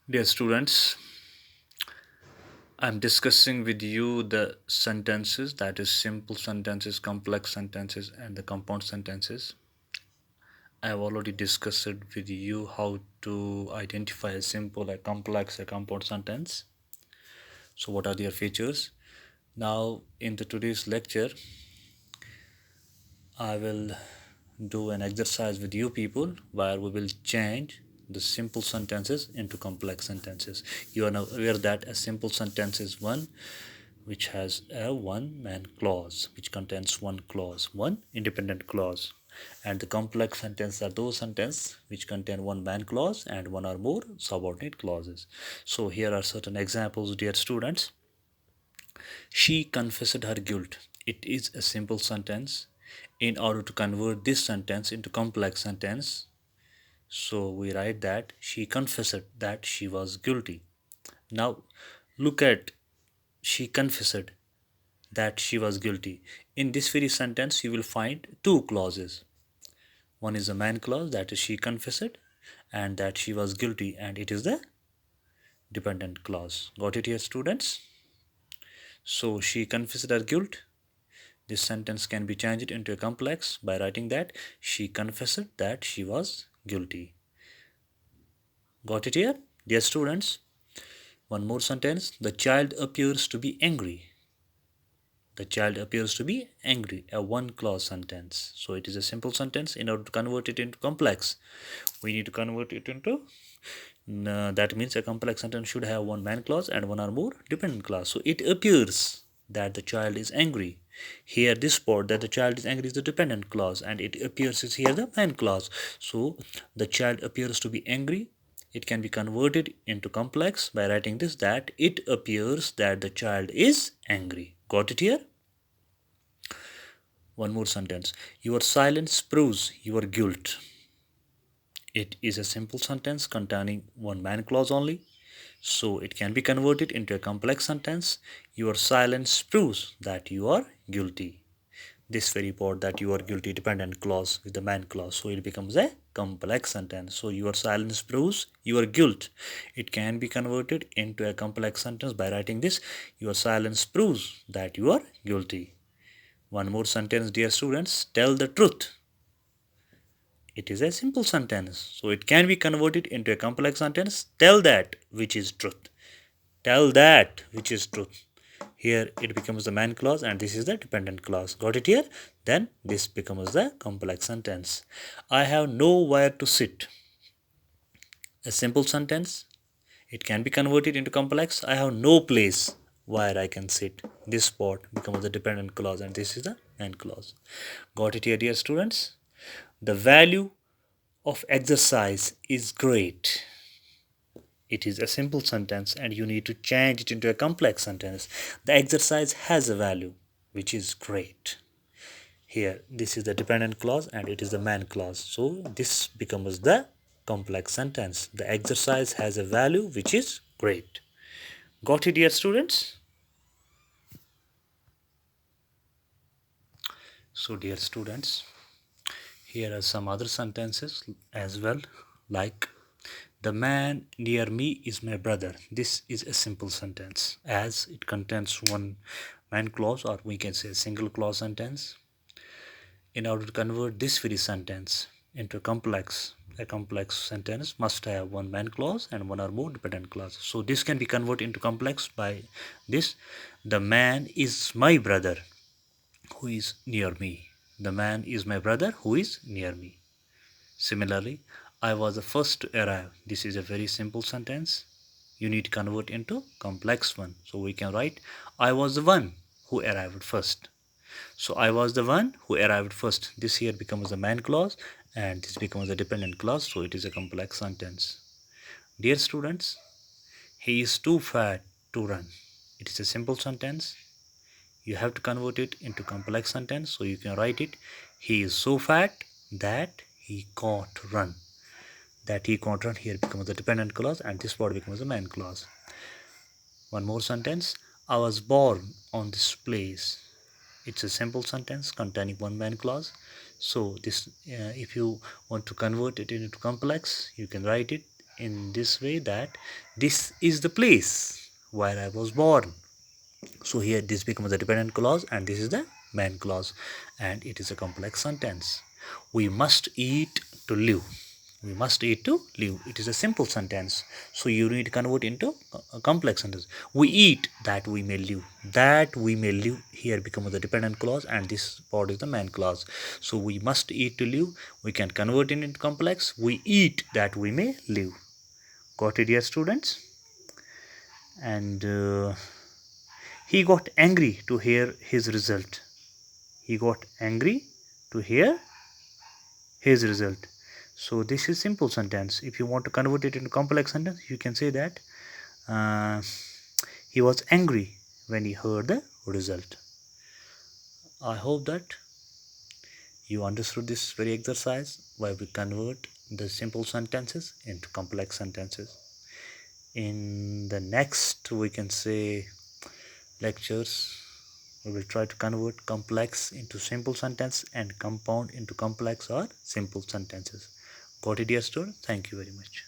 Dear students, I'm discussing with you the sentences, that is simple sentences, complex sentences, and the compound sentences. I have already discussed with you how to identify a simple, a complex, a compound sentence. So what are their features? Now in the today's lecture, I will do an exercise with you people where we will change the simple sentences into complex sentences. You are now aware that a simple sentence is one which has a one man clause, which contains one clause, one independent clause. And the complex sentences are those sentences which contain one man clause and one or more subordinate clauses. So here are certain examples, dear students. She confessed her guilt. It is a simple sentence. In order to convert this sentence into complex sentence, so we write that she confessed that she was guilty. Now look at she confessed that she was guilty. In this very sentence, you will find two clauses. One is the man clause, that is she confessed, and that she was guilty, and it is the dependent clause. Got it here, students? So she confessed her guilt. This sentence can be changed into a complex by writing that she confessed that she was guilty. Got it here? Dear students, one more sentence. The child appears to be angry. The child appears to be angry, a one clause sentence. So it is a simple sentence. In order to convert it into complex, we need to convert it into that means a complex sentence should have one man clause and one or more dependent clause. So it appears that the child is angry. Here, this part that the child is angry is the dependent clause, and it appears is here the man clause. So the child appears to be angry. It can be converted into complex by writing this that it appears that the child is angry. Got it here? One more sentence. Your silence proves your guilt. It is a simple sentence containing one man clause only. So it can be converted into a complex sentence. Your silence proves that you are guilty. This very part that you are guilty dependent clause with the man clause. So it becomes a complex sentence. So your silence proves your guilt. It can be converted into a complex sentence by writing this. Your silence proves that you are guilty. One more sentence, dear students. Tell the truth. It is a simple sentence. So it can be converted into a complex sentence. Tell that which is truth. Tell that which is truth. Here it becomes the man clause and this is the dependent clause. Got it here? Then this becomes the complex sentence. I have nowhere to sit. A simple sentence. It can be converted into complex. I have no place where I can sit. This part becomes the dependent clause and this is the man clause. Got it here, dear students? The value of exercise is great. It is a simple sentence and you need to change it into a complex sentence. The exercise has a value, which is great. Here, this is the dependent clause and it is the man clause. So this becomes the complex sentence. The exercise has a value, which is great. Got it, dear students? So, dear students, here are some other sentences as well, like the man near me is my brother. This is a simple sentence as it contains one man clause, or we can say a single clause sentence. In order to convert this very sentence into a complex sentence must have one man clause and one or more dependent clause. So this can be converted into complex by this. The man is my brother who is near me. The man is my brother who is near me. Similarly, I was the first to arrive. This is a very simple sentence. You need to convert into complex one. So we can write, I was the one who arrived first. So I was the one who arrived first. This here becomes the man clause and this becomes the dependent clause. So it is a complex sentence. Dear students, he is too fat to run. It is a simple sentence. You have to convert it into complex sentence. So you can write it, he is so fat that he can't run. That he can't run here becomes the dependent clause and this part becomes the main clause. One more sentence. I was born on this place. It's a simple sentence containing one man clause. So this if you want to convert it into complex, you can write it. in this way that this is the place where I was born. So here this becomes a dependent clause and this is the main clause, and it is a complex sentence. We must eat to live. We must eat to live. It is a simple sentence. So you need to convert into a complex sentence. We eat that we may live. That we may live here becomes the dependent clause and this part is the main clause. So we must eat to live. We can convert it into complex. We eat that we may live. Got it, dear students? And he got angry to hear his result. He got angry to hear his result. So this is simple sentence. If you want to convert it into complex sentence, you can say that uh, he was angry when he heard the result. I hope that you understood this very exercise where we convert the simple sentences into complex sentences. In the next, we can say, lectures, we will try to convert complex into simple sentence and compound into complex or simple sentences. Got it, dear student? Thank you very much.